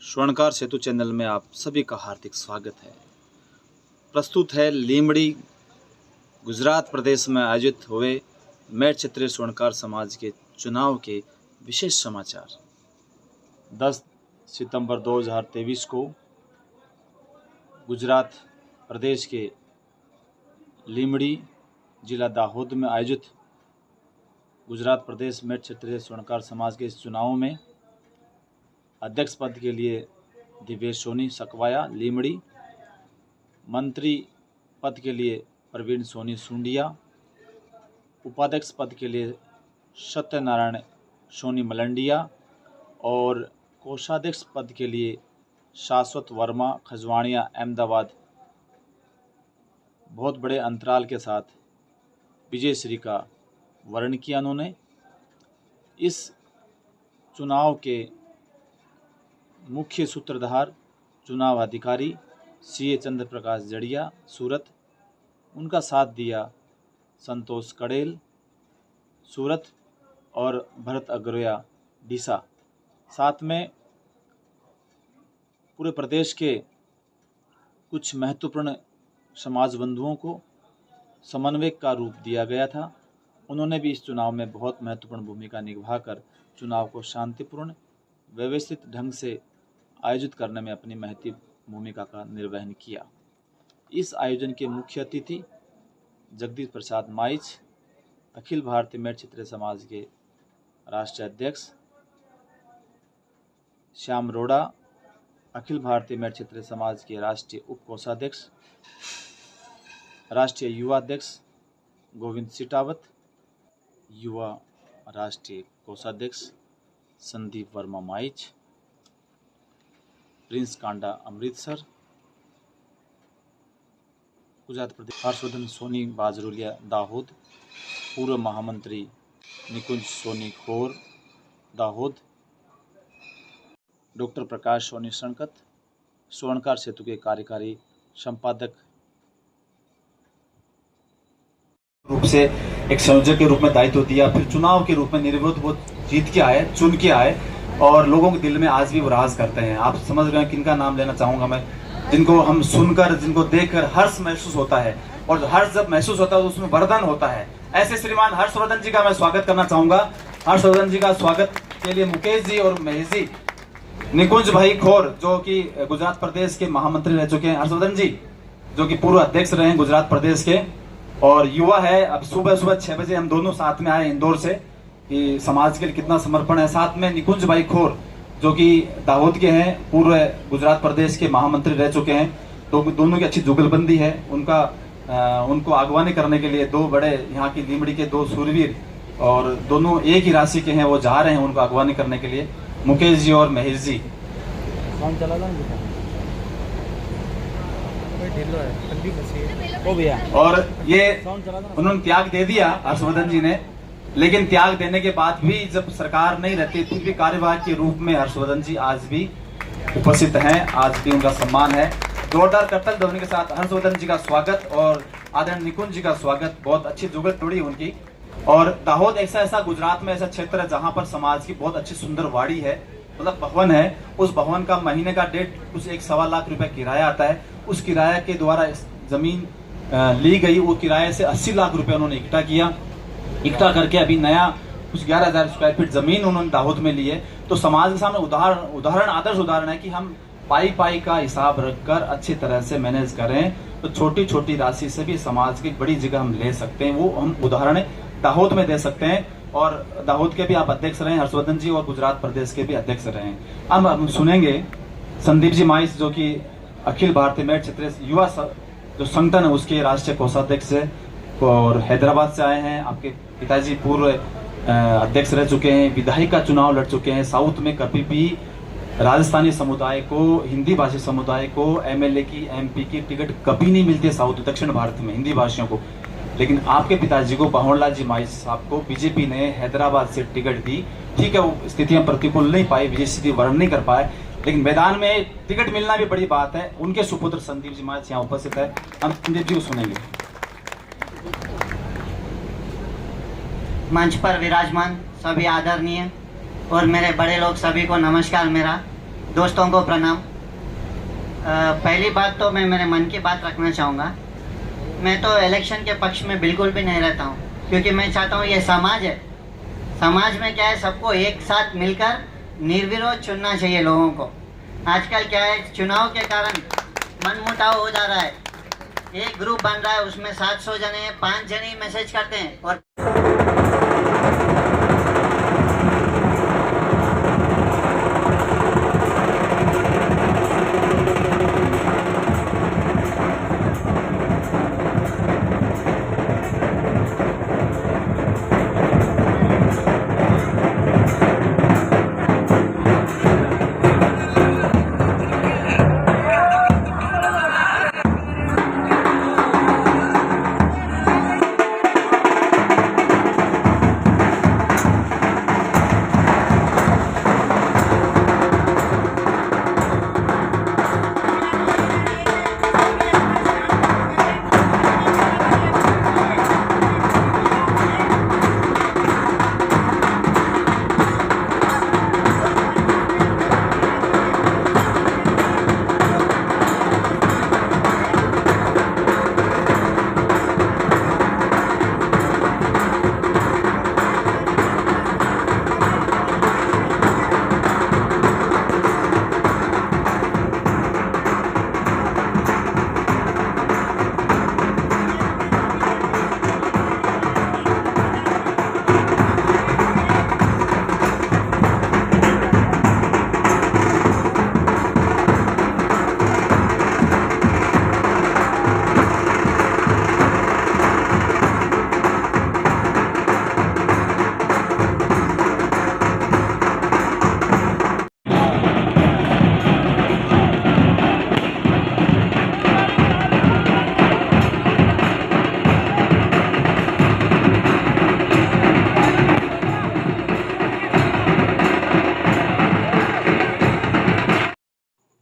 स्वर्णकार सेतु channel में आप सभी का हार्दिक स्वागत है। प्रस्तुत है लीमड़ी गुजरात प्रदेश में आयोजित हुए मेट क्षेत्रीय स्वर्णकार समाज के चुनाव के विशेष समाचार। 10 सितंबर 2023 को गुजरात प्रदेश के लीमड़ी जिला दाहोद में आयोजित गुजरात प्रदेश मेट क्षेत्रीय स्वर्णकार समाज के इस चुनाव में अध्यक्ष पद के लिए दिवेश सोनी सकवाया लीमड़ी, मंत्री पद के लिए प्रवीण सोनी सुंडिया, उपाध्यक्ष पद के लिए सत्यनारायण सोनी मलंडिया और कोषाध्यक्ष पद के लिए शाश्वत वर्मा खजवाणिया अहमदाबाद बहुत बड़े अंतराल के साथ विजय श्री का वर्ण किया। उन्होंने इस चुनाव के मुख्य सूत्रधार चुनाव अधिकारी सीए चंद्र प्रकाश जड़िया सूरत, उनका साथ दिया संतोष कड़ेल सूरत और भरत अग्रया डीसा। साथ में पूरे प्रदेश के कुछ महत्वपूर्ण समाज बंधुओं को समन्वयक का रूप दिया गया था। उन्होंने भी इस चुनाव में बहुत महत्वपूर्ण भूमिका निभाकर चुनाव को शांतिपूर्ण व्यवस्थित ढंग से आयोजित करने में अपनी महत्वपूर्ण भूमिका का निर्वहन किया। इस आयोजन के मुख्य अतिथि जगदीश प्रसाद माइच, अखिल भारतीय मेट क्षेत्रीय समाज के राष्ट्रीय अध्यक्ष, श्याम रोड़ा, अखिल भारतीय मेट क्षेत्रीय समाज के राष्ट्रीय उप कोषाध्यक्ष, राष्ट्रीय युवा अध्यक्ष गोविंद सिटावत, युवा राष्ट्रीय कोषाध्यक्ष संदीप वर्मा माइच, प्रिंस कांडा अमृतसर, गुजरात प्रदेश हर्षवर्धन सोनी बाजरुलिया दाहोद, पूर्व महामंत्री निकुंज सोनी खोर दाहोद, डॉक्टर प्रकाश सोनी संकत, स्वर्णकार सेतु के कार्यकारी संपादक रूप से एक संयोजक के रूप में दायित्व दिया। फिर चुनाव के रूप में निर्विरोध वो जीत के आए, चुन के आए और लोगों के दिल में आज भी वो राज करते हैं। आप समझ रहे हैं किनका नाम लेना चाहूँगा मैं, जिनको हम सुनकर, जिनको देखकर हर्ष महसूस होता है और हर्ष जब महसूस होता है तो उसमें वरदान होता है। ऐसे श्रीमान हर्षवर्धन जी का मैं स्वागत करना चाहूँगा। हर्षवर्धन जी का स्वागत के लिए मुकेश जी और महेश जी, निकुंज भाई खोर जो कि गुजरात प्रदेश के महामंत्री रह चुके हैं, हर्षवर्धन जी जो कि पूर्व अध्यक्ष रहे हैं गुजरात प्रदेश के और युवा है। अब सुबह 6 बजे हम दोनों साथ में आए इंदौर से कि समाज के लिए कितना समर्पण है। साथ में निकुंज भाई खोर जो कि दाहोद के हैं, पूर्व गुजरात प्रदेश के महामंत्री रह चुके हैं, तो दोनों की अच्छी जुगलबंदी है। उनको अगवानी करने के लिए दो बड़े यहाँ की लीमड़ी के दो सूरवीर और दोनों एक ही राशि के हैं, वो जा रहे हैं उनको अगवानी करने के लिए, मुकेश जी और महेश जी। और ये उन्होंने त्याग दे दिया हर्षवर्धन जी ने, लेकिन त्याग देने के बाद भी जब सरकार नहीं रहती फिर भी कार्यवाहक के रूप में हर्षवर्धन जी आज भी उपस्थित हैं, आज भी उनका सम्मान है। जोरदार करतल ध्वनि के साथ हर्षवर्धन जी का स्वागत और आदरणीय निकुंज जी का स्वागत। बहुत अच्छी जुगल तोड़ी उनकी। और दाहोद ऐसा गुजरात में ऐसा क्षेत्र है जहाँ पर समाज की बहुत अच्छी सुंदर वाड़ी है, मतलब भवन है। उस भवन का महीने का 1.5 लाख रुपए किराया आता है। उस किराया के द्वारा जमीन ली गई, वो किराए से 80 लाख रुपए उन्होंने इकट्ठा करके अभी नया कुछ 11,000 स्क्वायर फीट जमीन उन्होंने दाहोद में ली है। तो समाज के सामने आदर्श उदाहरण है कि हम पाई का हिसाब रखकर अच्छी तरह से मैनेज करें तो छोटी छोटी राशि से भी समाज की बड़ी जगह हम ले सकते हैं। वो हम उदाहरण दाहोद में दे सकते हैं। और दाहोद के भी आप अध्यक्ष रहे हर्षवर्धन जी और गुजरात प्रदेश के भी अध्यक्ष रहे। अब हम सुनेंगे संदीप जी माइस जो कि अखिल भारतीय मेट क्षेत्रीय युवा जो संगठन है उसके राष्ट्रीय कोषाध्यक्ष है और हैदराबाद से आए हैं। आपके पिताजी पूर्व अध्यक्ष रह चुके हैं, विधायक का चुनाव लड़ चुके हैं। साउथ में कभी भी राजस्थानी समुदाय को, हिंदी भाषी समुदाय को एमएलए की, एमपी की टिकट कभी नहीं मिलती है साउथ दक्षिण भारत में हिंदी भाषियों को। लेकिन आपके पिताजी को, भंवरलाल जी माइस साहब को बीजेपी ने हैदराबाद से टिकट दी। ठीक है, वो स्थितियां प्रतिकूल नहीं पाई, विजय स्थिति वर्ण नहीं कर पाए, लेकिन मैदान में टिकट मिलना भी बड़ी बात है। उनके सुपुत्र संदीप जी माइस यहाँ उपस्थित है। हम संदीप जी को सुनेंगे। मंच पर विराजमान सभी आदरणीय और मेरे बड़े लोग सभी को नमस्कार मेरा। दोस्तों को प्रणाम। पहली बात तो मैं मेरे मन की बात रखना चाहूँगा। मैं तो इलेक्शन के पक्ष में बिल्कुल भी नहीं रहता हूँ, क्योंकि मैं चाहता हूँ ये समाज है, समाज में क्या है, सबको एक साथ मिलकर निर्विरोध चुनना चाहिए लोगों को। आजकल क्या है, चुनाव के कारण मनमुटाव हो जा रहा है। एक ग्रुप बन रहा है, उसमें 700 जने हैं, 5 जने ही मैसेज करते हैं और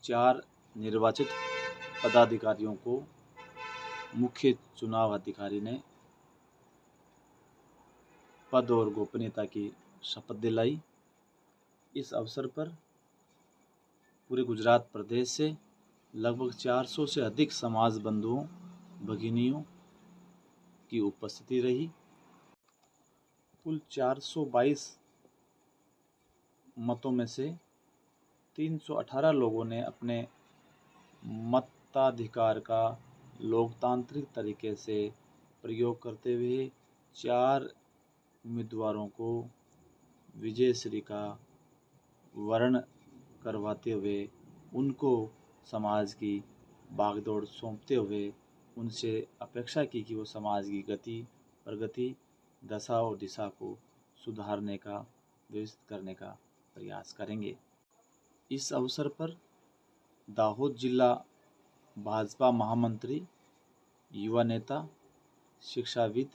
चार निर्वाचित पदाधिकारियों को मुख्य चुनाव अधिकारी ने पद और गोपनीयता की शपथ दिलाई। इस अवसर पर पूरे गुजरात प्रदेश से लगभग 400 से अधिक समाज बंधुओं भगिनियों की उपस्थिति रही। कुल 422 मतों में से 318 लोगों ने अपने मताधिकार का लोकतांत्रिक तरीके से प्रयोग करते हुए 4 उम्मीदवारों को विजयश्री का वर्ण करवाते हुए उनको समाज की बागडोर सौंपते हुए उनसे अपेक्षा की कि वो समाज की गति प्रगति दशा और दिशा को सुधारने का व्यवस्थित करने का प्रयास करेंगे। इस अवसर पर दाहोद जिला भाजपा महामंत्री युवा नेता शिक्षाविद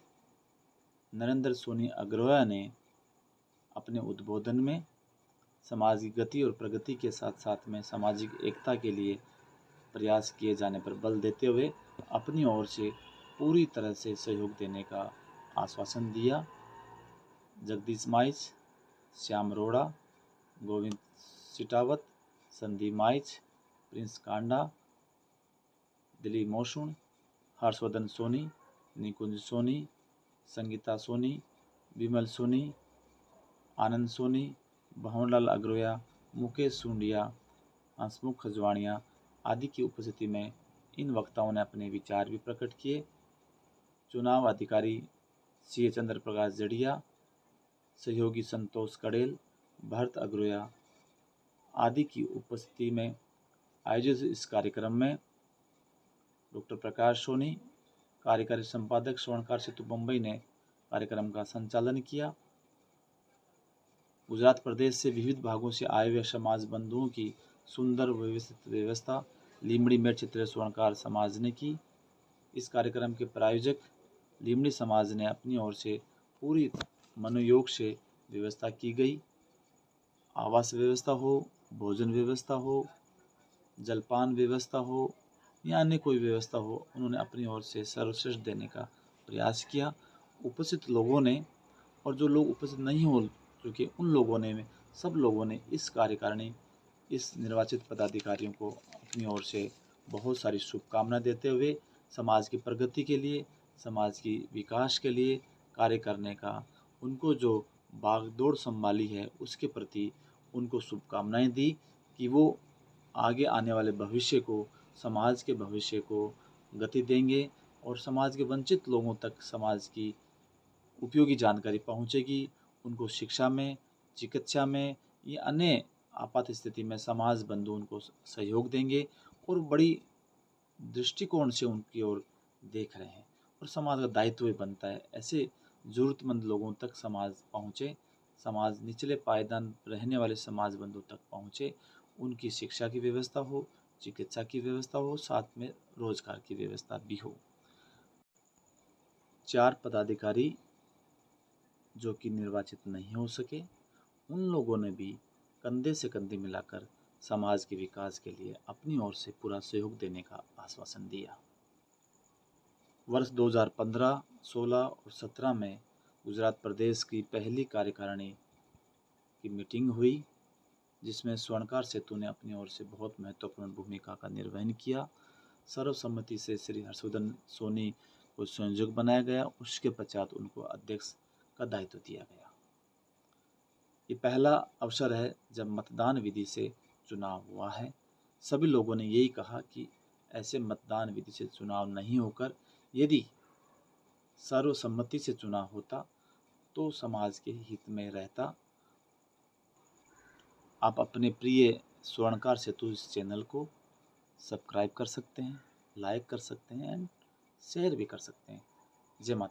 नरेंद्र सोनी अग्रवाल ने अपने उद्बोधन में समाज की गति और प्रगति के साथ साथ में सामाजिक एकता के लिए प्रयास किए जाने पर बल देते हुए अपनी ओर से पूरी तरह से सहयोग देने का आश्वासन दिया। जगदीश माइच, श्याम रोड़ा, गोविंद सिटावत, संदीप माइच, प्रिंस कांडा, दिलीप मोशुण, हर्षवर्धन सोनी, निकुंज सोनी, संगीता सोनी, विमल सोनी, आनंद सोनी, भवनलाल अग्रवाल, मुकेश सुंडिया, हंसमुख खजवाणिया आदि की उपस्थिति में इन वक्ताओं ने अपने विचार भी प्रकट किए। चुनाव अधिकारी सी चंद्र प्रकाश जड़िया, सहयोगी संतोष कड़ेल, भरत अग्रवाल आदि की उपस्थिति में आयोजित इस कार्यक्रम में डॉक्टर प्रकाश सोनी, कार्यकारी संपादक स्वर्णकार सेतु मुंबई ने कार्यक्रम का संचालन किया। गुजरात प्रदेश से विविध भागों से आए हुए समाज बंधुओं की सुंदर व्यवस्थित व्यवस्था लीमड़ी मेट क्षेत्रीय स्वर्णकार समाज ने की। इस कार्यक्रम के प्रायोजक लीमड़ी समाज ने अपनी ओर से पूरी मनोयोग से व्यवस्था की गई। आवास व्यवस्था हो, भोजन व्यवस्था हो, जलपान व्यवस्था हो या अन्य कोई व्यवस्था हो, उन्होंने अपनी ओर से सर्वश्रेष्ठ देने का प्रयास किया। उपस्थित लोगों ने और जो लोग उपस्थित नहीं हो चुके उन लोगों ने सब लोगों ने इस कार्यकारिणी इस निर्वाचित पदाधिकारियों को अपनी ओर से बहुत सारी शुभकामनाएं देते हुए समाज की प्रगति के लिए, समाज की विकास के लिए कार्य करने का उनको जो बागडोर संभाली है उसके प्रति उनको शुभकामनाएं दी कि वो आगे आने वाले भविष्य को, समाज के भविष्य को गति देंगे और समाज के वंचित लोगों तक समाज की उपयोगी जानकारी पहुंचेगी। उनको शिक्षा में, चिकित्सा में या अन्य आपात स्थिति में समाज बंधु उनको सहयोग देंगे और बड़ी दृष्टिकोण से उनकी ओर देख रहे हैं और समाज का दायित्व भी बनता है ऐसे ज़रूरतमंद लोगों तक समाज पहुँचे, समाज निचले पायदान रहने वाले समाज बंधु तक पहुँचे, उनकी शिक्षा की व्यवस्था हो, चिकित्सा की व्यवस्था हो, साथ में रोजगार की व्यवस्था भी हो। 4 पदाधिकारी जो कि निर्वाचित नहीं हो सके, उन लोगों ने भी कंधे से कंधे मिलाकर समाज के विकास के लिए अपनी ओर से पूरा सहयोग देने का आश्वासन दिया। वर्ष 2015, 16 और 17 में गुजरात प्रदेश की पहली कार्यकारिणी की मीटिंग हुई, जिसमें स्वर्णकार सेतु ने अपनी ओर से बहुत महत्वपूर्ण भूमिका का निर्वहन किया। सर्वसम्मति से श्री हर्षवर्धन सोनी को संयोजक बनाया गया, उसके पश्चात उनको अध्यक्ष का दायित्व दिया गया। ये पहला अवसर है जब मतदान विधि से चुनाव हुआ है। सभी लोगों ने यही कहा कि ऐसे मतदान विधि से चुनाव नहीं होकर यदि सर्वसम्मति से चुनाव होता तो समाज के हित में रहता। आप अपने प्रिय स्वर्णकार सेतु इस चैनल को सब्सक्राइब कर सकते हैं, लाइक कर सकते हैं एंड शेयर भी कर सकते हैं। जय माता।